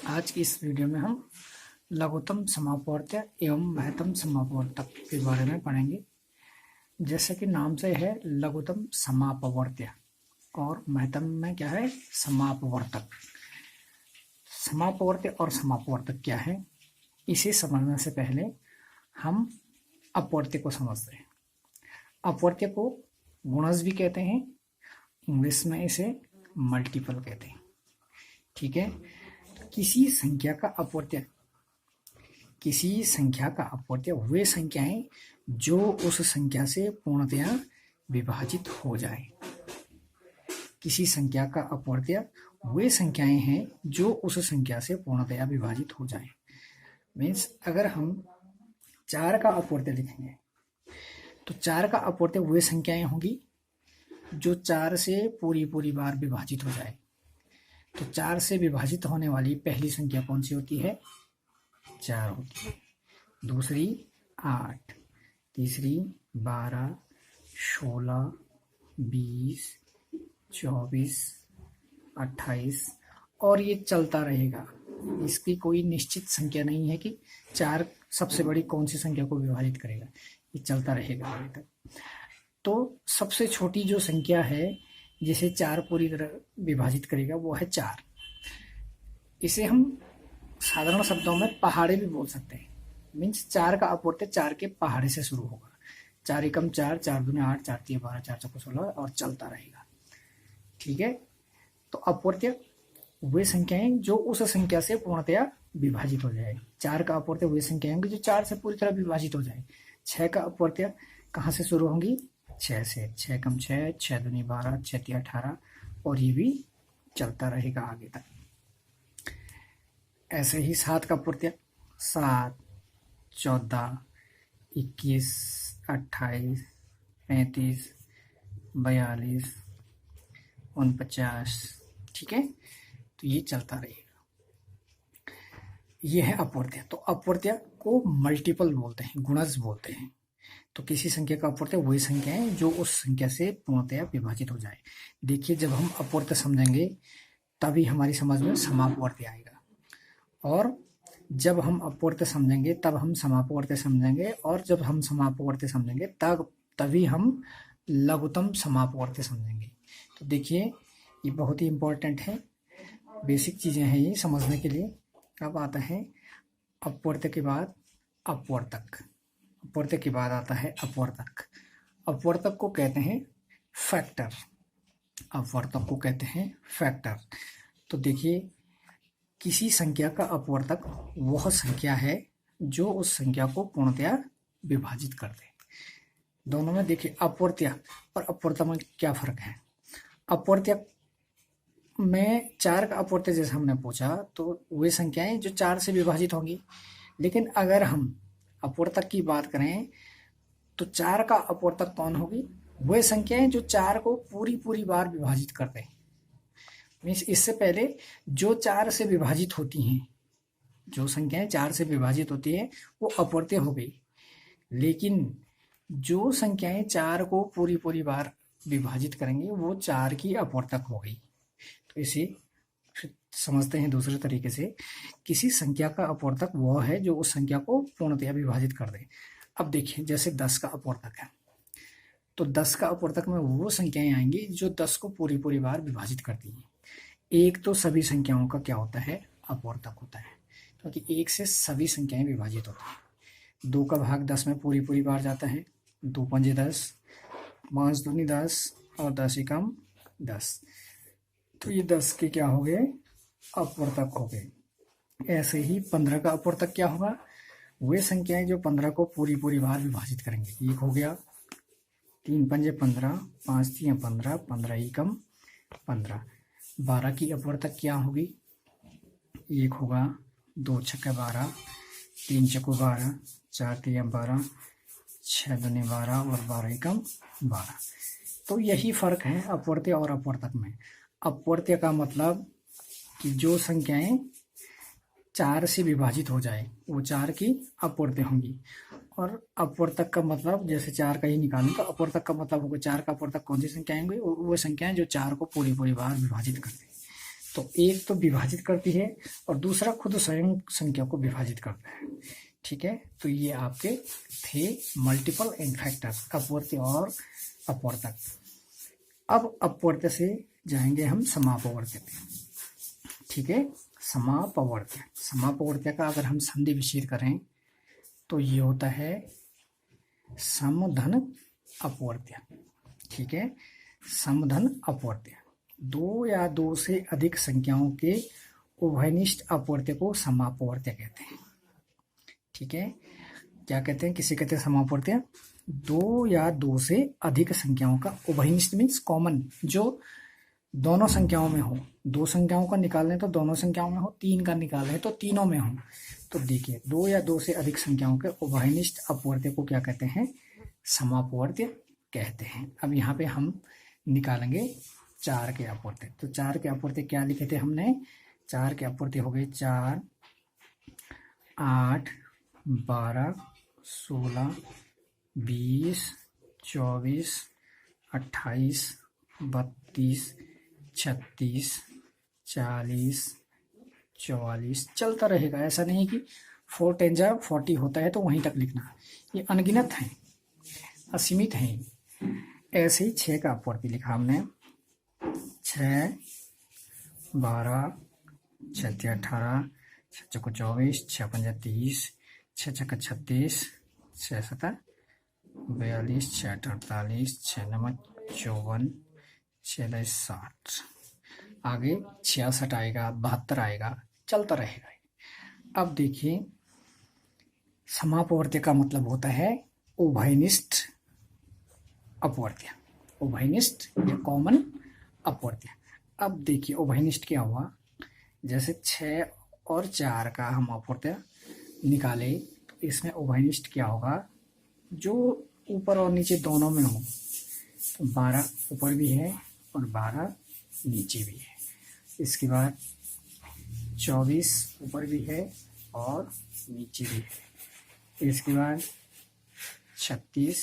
आज की इस वीडियो में हम लघुत्तम समापवर्त्य एवं महत्तम समापवर्तक के बारे में पढ़ेंगे। जैसे कि नाम से है लघुत्तम समापवर्त्य और महत्तम में क्या है समापवर्तक। समापवर्त्य और समापवर्तक क्या है, इसे समझने से पहले हम अपवर्त्य को समझते हैं। अपवर्त्य को गुणज भी कहते हैं, इंग्लिश में इसे मल्टीपल कहते हैं। ठीक है, किसी संख्या का अपवर्त्य वे संख्याएं जो उस संख्या से पूर्णतया विभाजित हो जाए। किसी संख्या का अपवर्त्य वे संख्याएं हैं जो उस संख्या से पूर्णतया विभाजित हो जाए। मीन्स अगर हम 4 का अपवर्त्य लिखेंगे तो 4 का अपवर्त्य वे संख्याएं होंगी जो 4 से पूरी बार विभाजित हो जाए। तो 4 से विभाजित होने वाली पहली संख्या कौन सी होती है? 4 होती है। दूसरी 8, तीसरी 12, 16, 20, 24, 28 और ये चलता रहेगा। इसकी कोई निश्चित संख्या नहीं है कि 4 सबसे बड़ी कौन सी संख्या को विभाजित करेगा, ये चलता रहेगा आगे तक। तो सबसे छोटी जो संख्या है जिसे 4 पूरी तरह विभाजित करेगा वो है 4। इसे हम साधारण शब्दों में पहाड़े भी बोल सकते हैं। मीन्स 4 का अपवर्त्य 4 के पहाड़े से शुरू होगा। 4 एकम 4, 4 दूनी 8, 4 तिया 12, 4 चौको 16 और चलता रहेगा। ठीक है, तो अपवर्त्य वे संख्याएं जो उस संख्या से पूर्णतया विभाजित हो जाए। 4 का अपवर्त्य वे संख्याएं होंगी जो 4 से पूरी तरह विभाजित हो जाए। 6 का अपवर्त्य कहाँ से शुरू होंगी? 6 से। 6 एकम 6, 6 दूनी 12, 6 तिया 18 और ये भी चलता रहेगा आगे तक। ऐसे ही 7 का अपवर्त्य 7, 14, 21, 28, 35, 42, 49। ठीक है, तो ये चलता रहेगा। ये है अपवर्त्य। तो अपवर्त्य को मल्टीपल बोलते हैं, गुणज बोलते हैं। तो किसी संख्या का अपवर्त्य वही संख्या है जो उस संख्या से पूर्णतया विभाजित हो जाए। देखिए, जब हम अपवर्त्य समझेंगे तभी हमारी समझ में समापवर्त्य आएगा, और जब हम अपवर्त्य समझेंगे तब हम समापवर्त्य समझेंगे, और जब हम समापवर्त्य समझेंगे तभी हम लघुत्तम समापवर्त्य समझेंगे। तो देखिए, ये बहुत ही इम्पोर्टेंट है, बेसिक चीज़ें हैं ये समझने के लिए। अब आता है अपवर्त्य के बाद अपवर्तक, अपवर्त्य के बाद आता है अपवर्तक। अपवर्तक को कहते हैं फैक्टर। अपवर्तक को कहते हैं फैक्टर। तो देखिए, किसी संख्या का अपवर्तक वह संख्या है जो उस संख्या को पूर्णतया विभाजित कर दे। दोनों में देखिए, अपवर्त्य और अपवर्तक में क्या फर्क है। अपवर्त्य में 4 का अपवर्त्य जैसे हमने पूछा तो वे संख्याएं जो 4 से विभाजित होंगी, लेकिन अगर हम अपवर्तक की बात करें तो 4 का अपवर्तक कौन होगी? वे संख्याएं जो 4 को पूरी बार विभाजित कर दें। मीन्स इससे पहले जो 4 से विभाजित होती हैं, जो संख्याएं 4 से विभाजित होती हैं वो अपवर्त्य हो गई, लेकिन जो संख्याएं 4 को पूरी बार विभाजित करेंगी वो 4 की अपवर्तक हो गई। तो इसे समझते हैं दूसरे तरीके से। किसी संख्या का अपवर्तक वह है जो उस संख्या को पूर्णतया विभाजित कर दे। अब देखिए, जैसे 10 का अपवर्तक है तो 10 का अपवर्तक में वो संख्याएं आएंगी जो 10 को पूरी बार विभाजित करती हैं। एक तो सभी संख्याओं का क्या होता है? अपवर्तक होता है, क्योंकि एक से सभी संख्याएं विभाजित होती हैं। 2 का भाग 10 में पूरी बार जाता है। 2 पंजे 10, 5 दूनी 10 और 10 एकम 10। तो ये 10 के क्या हो गए? अपवर्तक हो गए। ऐसे ही 15 का अपवर्तक क्या होगा? वे संख्याएं जो 15 को पूरी बार विभाजित करेंगे। 1 हो गया, 3 पंजे 15, 5 तिया 15, 15 एकम 15। 12 की अपवर्तक क्या होगी? 1 होगा, 2 छक्के 12, 3 चक्को 12, 4 तिया 12, 6 दूनी 12 और 12 एकम 12। तो यही फर्क है अपवर्त्य और अपवर्तक में। अपवर्त्य का मतलब कि जो संख्याएं 4 से विभाजित हो जाए वो 4 की अपवर्त्य होंगी, और अपवर्तक का मतलब जैसे 4 का ही निकालें तो अपवर्तक का मतलब होगा 4 का अपवर्तक कौन सी संख्याएं होंगी? वो संख्याएं जो 4 को पूरी बार विभाजित कर दें। तो एक तो विभाजित करती है और दूसरा खुद स्वयं संख्या को विभाजित करता है। ठीक है, तो ये आपके थे मल्टीपल इनफैक्टर्स, अपवर्त्य और अपवर्तक। अब अपवर्त्य से जाएंगे हम समापवर्त्य पे। ठीक है, समापवर्त्य, समापवर्त्य का अगर हम संधि विच्छेद करें तो ये होता है समधन अपवर्त्य। ठीक है, समधन अपवर्त्य, दो या दो से अधिक संख्याओं के उभयनिष्ठ अपवर्त्य को समापवर्त्य कहते हैं। ठीक है, क्या कहते हैं, किसे कहते हैं समापवर्त्य? दो या दो से अधिक संख्याओं का, उभयनिष्ठ मीन्स कॉमन, जो दोनों संख्याओं में हो। दो संख्याओं का निकालें तो दोनों संख्याओं में हो, तीन का निकालें तो तीनों में हो। तो देखिए, दो या दो से अधिक संख्याओं के उभयनिष्ठ अपवर्त्य को क्या कहते हैं? समापवर्त्य कहते हैं। अब यहाँ पे हम निकालेंगे चार के अपवर्त्य। तो चार के अपवर्त्य क्या लिखे थे हमने? चार के अपवर्त्य हो गए 4, 8, 12, 16, 20, 24, 28, 32, 36, 40, 44, चलता रहेगा। ऐसा नहीं कि 4 10 जा 40 होता है तो वहीं तक लिखना। ये अनगिनत हैं, असीमित हैं। ऐसे ही 6 का अपवर्त्य लिखा हमने, 6, 12, 6 3 18, 6 चौको 24, 6 पंजा 30, 6 छक्का 36, 6 7 42, 6 8 48, 6 9 54, 6 10 60, आगे 66 आएगा, 72 आएगा, चलता रहेगा। अब देखिए, समापवर्त्य का मतलब होता है उभयनिष्ठ अपवर्त्य, उभयनिष्ठ या कॉमन अपवर्त्य। अब देखिए उभयनिष्ठ क्या हुआ, जैसे 6 और 4 का हम अपवर्त्य निकाले तो इसमें उभयनिष्ठ क्या होगा? जो ऊपर और नीचे दोनों में हो। तो 12 ऊपर भी है और 12 नीचे भी है। इसके बाद 24 ऊपर भी है और नीचे भी है। इसके बाद 36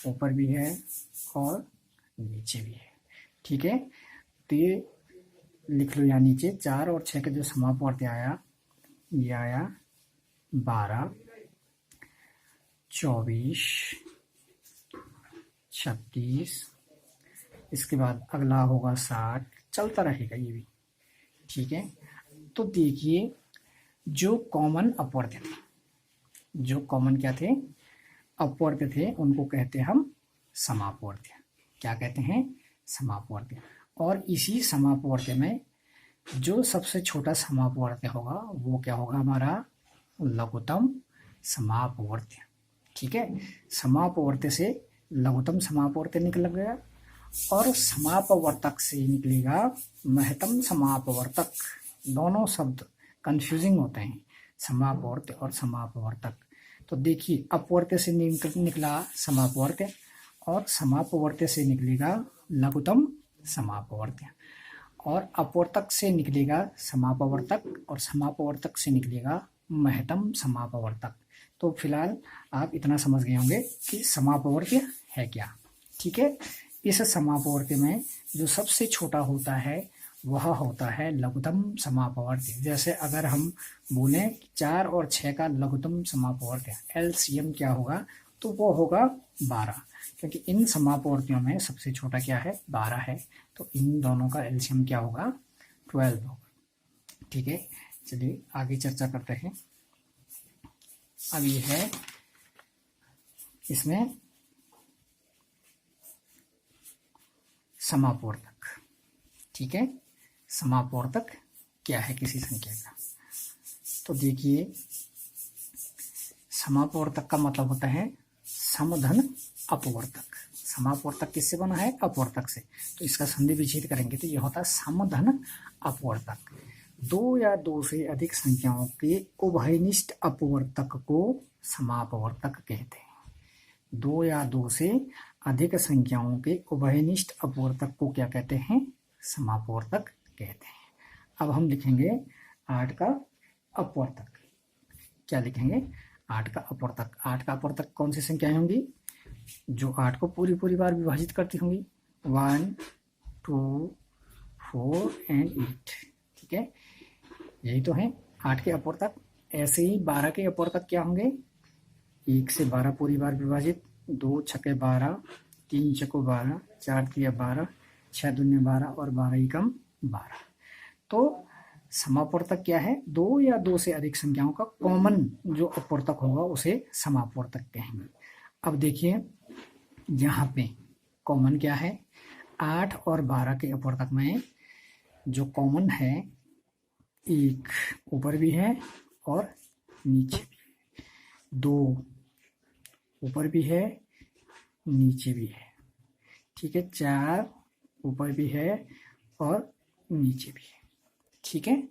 ऊपर भी है और नीचे भी है। ठीक है, तो ये लिख लो यहाँ नीचे। 4 और 6 का जो समापवर्त्य आया, ये आया 12, 24, 36, इसके बाद अगला होगा 60, चलता रहेगा ये भी। ठीक है, तो देखिए, जो कॉमन अपवर्त्य थे, जो कॉमन क्या थे? अपवर्त्य थे, उनको कहते हम समापवर्त्य। क्या कहते हैं? समापवर्त्य। और इसी समापवर्त्य में जो सबसे छोटा समापवर्त्य होगा वो क्या होगा? हमारा लघुत्तम समापवर्त्य। ठीक है, समापवर्त्य से लघुत्तम समापवर्त्य निकल गया और समापवर्तक से निकलेगा महत्तम समापवर्तक। दोनों शब्द कंफ्यूजिंग होते हैं, समापवर्त्य और समापवर्तक। तो देखिए, अपवर्त्य से निकला समापवर्त्य और समापवर्त्य से निकलेगा लघुत्तम समापवर्त्य, और अपवर्तक से निकलेगा समापवर्तक और समापवर्तक से निकलेगा महत्तम समापवर्तक। तो फिलहाल आप इतना समझ गए होंगे कि समापवर्त्य है क्या। ठीक है, इस समापवर्त्य में जो सबसे छोटा होता है वह होता है लघुत्तम समापवर्त्य। जैसे अगर हम बोलें 4 और 6 का लघुत्तम समापवर्त्य एलसीएम क्या होगा, तो वो होगा 12, क्योंकि इन समापवर्त्यों में सबसे छोटा क्या है? 12 है। तो इन दोनों का एलसीएम क्या होगा? 12 होगा। ठीक है, चलिए आगे चर्चा करते हैं। अब ये है, इसमें समापवर्तक। ठीक है, समापवर्तक क्या है किसी संख्या का? तो देखिए, समापवर्तक का मतलब होता है समधन अपवर्तक। समापवर्तक किससे बना है? अपवर्तक से। तो इसका संधि विच्छेद करेंगे तो यह होता है समधन अपवर्तक। दो या दो से अधिक संख्याओं के उभयनिष्ठ अपवर्तक को समापवर्तक कहते हैं। दो या दो से अधिक संख्याओं के उभयनिष्ठ अपवर्तक को क्या कहते हैं? समापवर्तक कहते हैं। अब हम लिखेंगे 8 का अपवर्तक। क्या लिखेंगे? 8 का अपवर्तक। 8 का अपवर्तक कौन सी संख्याएं होंगी? जो 8 को पूरी बार विभाजित करती होंगी। 1, 2, 4 and 8, ठीक है, यही तो है 8 के अपवर्तक। ऐसे ही 12 के अपवर्तक क्या होंगे, 1 से 12 पूरी बार विभाजित, 2 छके 12, 3 चको 12, 4 तिया 12, 6 दूनी 12 और 12 एकम 12। तो समापवर्तक क्या है, 2 या 2 से अधिक संख्याओं का कॉमन जो अपवर्तक होगा उसे समापवर्तक कहेंगे। अब देखिए यहाँ पे कॉमन क्या है, 8 और 12 के अपवर्तक में जो कॉमन है, एक ऊपर भी है और नीचे भी है, 2 ऊपर भी है नीचे भी है, ठीक है, 4 ऊपर भी है और नीचे भी है, ठीक है,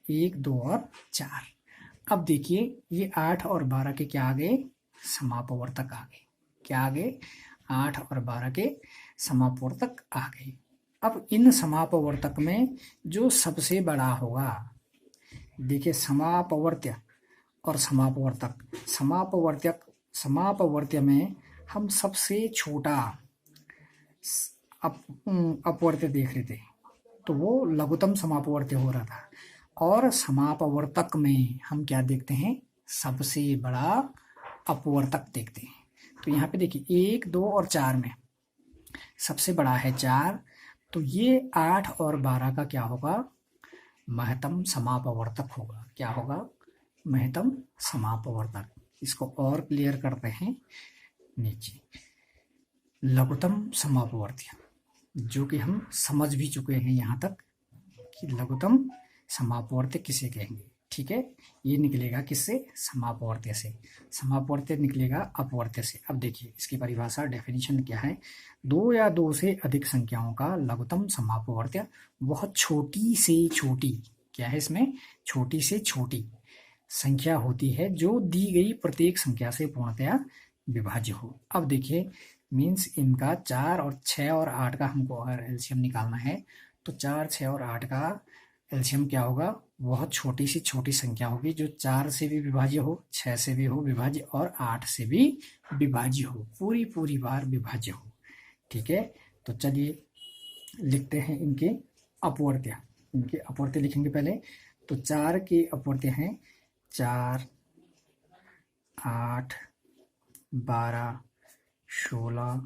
1 2 और 4। अब देखिए ये 8 और 12 के क्या आ गए, समापवर्तक आ गए, क्या आ गए, 8 और 12 के समापवर्तक आ गए। अब इन समापवर्तक में जो सबसे बड़ा होगा, देखिए समापवर्त्य और समापवर्तक, समापवर्त्य में हम सबसे छोटा अपवर्त्य देख रहे थे, तो वो लघुत्तम समापवर्त्य हो रहा था, और समापवर्तक में हम क्या देखते हैं, सबसे बड़ा अपवर्तक देखते हैं। तो यहाँ पे देखिए 1 2 और 4 में सबसे बड़ा है 4, तो ये 8 और 12 का क्या होगा, महत्तम समापवर्तक होगा, क्या होगा, महत्तम समापवर्तक। इसको और क्लियर करते हैं नीचे, लघुत्तम समापवर्त्य, जो कि हम समझ भी चुके हैं यहाँ तक कि लघुत्तम समापवर्त्य किसे कहेंगे, ठीक है, ये निकलेगा किससे, समापवर्त्य से, समापवर्त्य निकलेगा अपवर्त्य से। अब देखिए इसकी परिभाषा, डेफिनेशन क्या है, 2 या 2 से अधिक संख्याओं का लघुत्तम समापवर्त्य बहुत छोटी से छोटी, क्या है इसमें, छोटी से छोटी संख्या होती है जो दी गई प्रत्येक संख्या से पूर्णतया विभाज्य हो। अब देखिए मीन्स इनका 4 और 6 और 8 का हमको अगर एलसीएम निकालना है, तो 4 6 और 8 का एलसीएम क्या होगा, बहुत छोटी सी छोटी संख्या होगी जो 4 से भी विभाज्य हो, 6 से भी हो विभाज्य और 8 से भी विभाज्य हो, पूरी बार विभाज्य हो, ठीक है। तो चलिए लिखते हैं इनके अपवर्त्य, इनके अपवर्त्य लिखेंगे पहले। तो 4 के अपवर्त्य हैं 4 8 12 16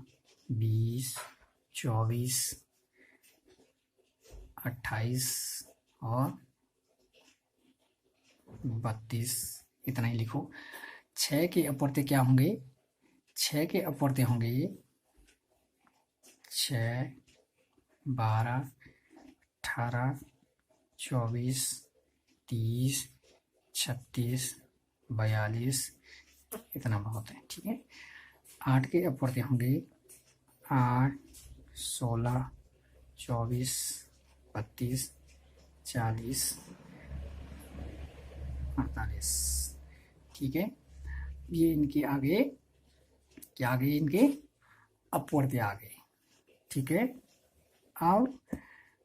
20 24 28 और 32, इतना ही लिखो। 6 के अपवर्त्य क्या होंगे, 6 के अपवर्त्य होंगे ये 6 12 18 24 30 36 42, इतना बहुत है, ठीक है। 8 के अपवर्त्य होंगे 8 16 24 32 40 48, ठीक है। ये इनके आगे क्या आ गए, इनके अपवर्त्य आ गए, ठीक है। और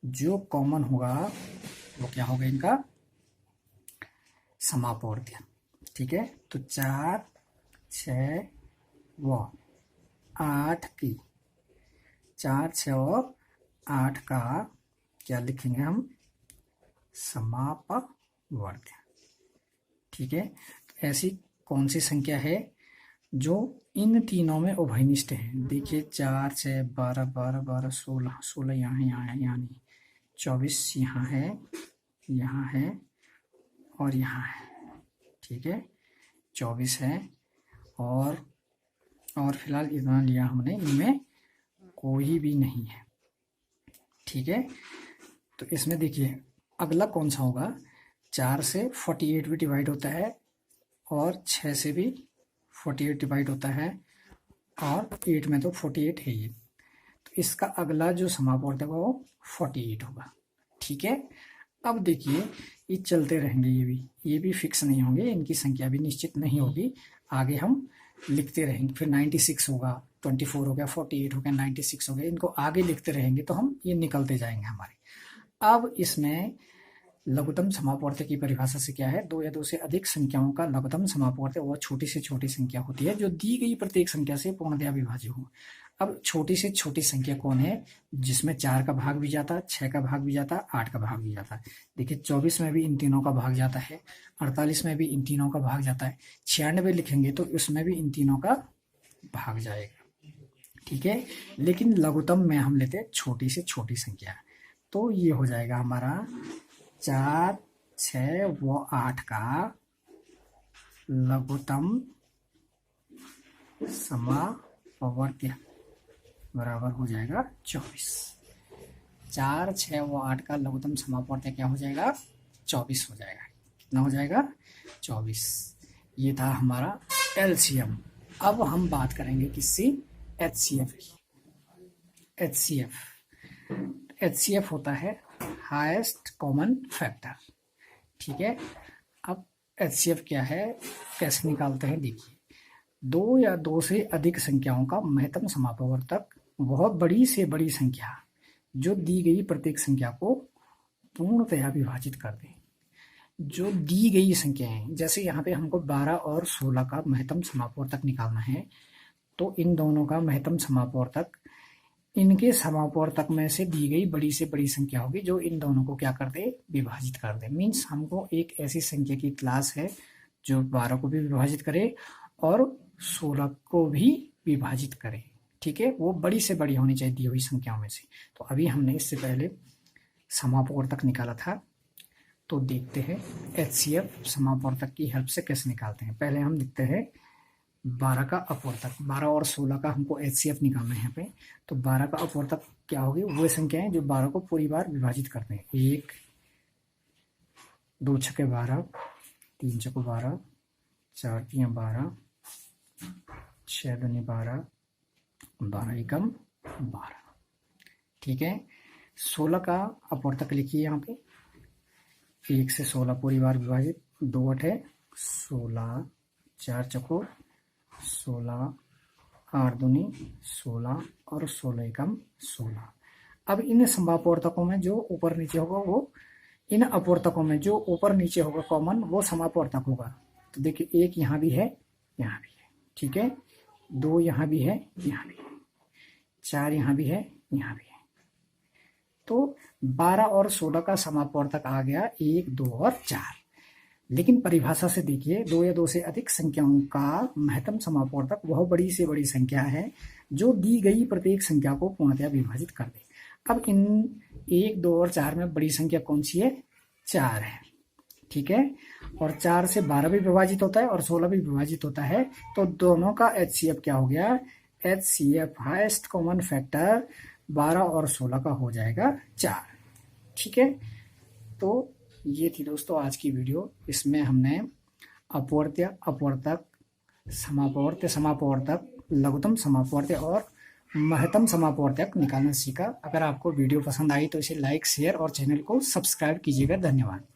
जो कॉमन होगा वो क्या होगा, इनका समापवर्त्य, ठीक है। तो 4 6 व 8 की 4 6 और 8 का क्या लिखेंगे हम, समापवर्त्य, ठीक है। तो ऐसी कौन सी संख्या है जो इन तीनों में उभयनिष्ठ है, देखिए 4 6 12 12 12 16 16 यहाँ है, यहाँ है, यहाँ नहीं, 24 यहाँ है और यहाँ है, ठीक है, 24 है और फिलहाल इतना लिया हमने, इनमें कोई भी नहीं है, ठीक है। तो इसमें देखिए अगला कौन सा होगा, 4 से 48 भी डिवाइड होता है और 6 से भी 48 डिवाइड होता है और 8 में तो 48 है ये, तो इसका अगला जो समापवर्त्य होगा वो 48 होगा, ठीक है। अब देखिए ये चलते रहेंगे, ये भी फिक्स नहीं होंगे, इनकी संख्या भी निश्चित नहीं होगी, आगे हम लिखते रहेंगे, फिर 96 होगा, 24 हो गया, 48 हो गया, 96 हो गया, इनको आगे लिखते रहेंगे तो हम ये निकलते जाएंगे हमारे। अब इसमें लघुत्तम समापवर्त्य की परिभाषा से क्या है, दो या दो से अधिक संख्याओं का लघुत्तम समापवर्त्य वह छोटी से छोटी संख्या होती है जो दी गई प्रत्येक संख्या से पूर्णतया विभाज्य हो। अब छोटी से छोटी संख्या कौन है, जिसमें 4 का भाग भी जाता, 6 का भाग भी जाता, 8 का भाग भी जाता। देखिए 24 में भी इन तीनों का भाग जाता है, 48 में भी इन तीनों का भाग जाता है, 96 लिखेंगे तो उसमें भी इन तीनों का भाग जाएगा, ठीक है। लेकिन लघुत्तम में हम लेते हैं छोटी से छोटी संख्या, तो ये हो जाएगा हमारा 4, 6 व 8 का लघुत्तम समापवर्त्य बराबर हो जाएगा 24। 4, 6 व 8 का लघुत्तम समापवर्त्य क्या हो जाएगा, 24 हो जाएगा। कितना हो जाएगा, 24। ये था हमारा एलसीएम। अब हम बात करेंगे किससे, एचसीएफ की। एचसीएफ होता है हाईएस्ट कॉमन फैक्टर, ठीक है। अब एचसीएफ क्या है, कैसे निकालते हैं, देखिए दो या दो से अधिक संख्याओं का महत्तम समापवर्तक वह बड़ी से बड़ी संख्या जो दी गई प्रत्येक संख्या को पूर्णतया विभाजित कर दे। जो दी गई संख्याएं, जैसे यहाँ पे हमको 12 और 16 का महत्तम समापवर्तक निकालना है, तो इन दोनों का महत्तम समापवर्तक इनके समापवर्तक में से दी गई बड़ी से बड़ी संख्या होगी जो इन दोनों को क्या कर दे, विभाजित कर दे। मीन्स हमको एक ऐसी संख्या की क्लास है जो 12 को भी विभाजित करे और 16 को भी विभाजित करे, ठीक है। वो बड़ी से बड़ी होनी चाहिए दी हुई संख्याओं में से। तो अभी हमने इससे पहले समापवर्तक निकाला था, तो देखते हैं एचसीएफ समापवर्तक की हेल्प से कैसे निकालते हैं। पहले हम लिखते हैं 12 का अपवर्तक, 12 और 16 का हमको एचसीएफ निकालना है यहाँ पे। तो 12 का अपवर्तक क्या होगी, वो संख्याएं जो 12 को पूरी बार विभाजित करते हैं। 1, 2 छके 12, 3 चको 12, 4 तियां 12, 6 दूनी 12, 12 एकम 12, ठीक है। 16 का अपवर्तक लिखिए यहाँ पे, 1 से 16 पूरी बार विभाजित, 2 8 16, 4 चको 16, 8 दूनी 16 और 16 एकम 16। अब इन समापवर्तकों में जो ऊपर नीचे होगा वो, इन अपवर्तकों में जो ऊपर नीचे होगा कॉमन, वो समापवर्तक होगा। तो देखिए 1 यहाँ भी है, यहाँ भी है, ठीक है। 2 यहाँ भी है, यहाँ भी है, 4 यहाँ भी है, यहाँ भी है। तो 12 और 16 का समापवर्तक आ गया 1, 2 और 4। लेकिन परिभाषा से देखिए, 2 या 2 से अधिक संख्याओं का महत्तम समापवर्तक वह बड़ी से बड़ी संख्या है जो दी गई प्रत्येक संख्या को पूर्णतया विभाजित कर दे। अब इन 1, 2 और 4 में बड़ी संख्या कौन सी है, 4 है, ठीक है। और 4 से 12 भी विभाजित होता है और 16 भी विभाजित होता है। तो दोनों का एचसीएफ क्या हो गया, एचसीएफ हाईएस्ट कॉमन फैक्टर 12 और 16 का हो जाएगा 4, ठीक है। तो ये थी दोस्तों आज की वीडियो। इसमें हमने अपवर्त्य, अपवर्तक, समापवर्तक, लघुत्तम समापवर्त्य और महत्तम समापवर्तक निकालना सीखा। अगर आपको वीडियो पसंद आई तो इसे लाइक, शेयर और चैनल को सब्सक्राइब कीजिएगा। धन्यवाद।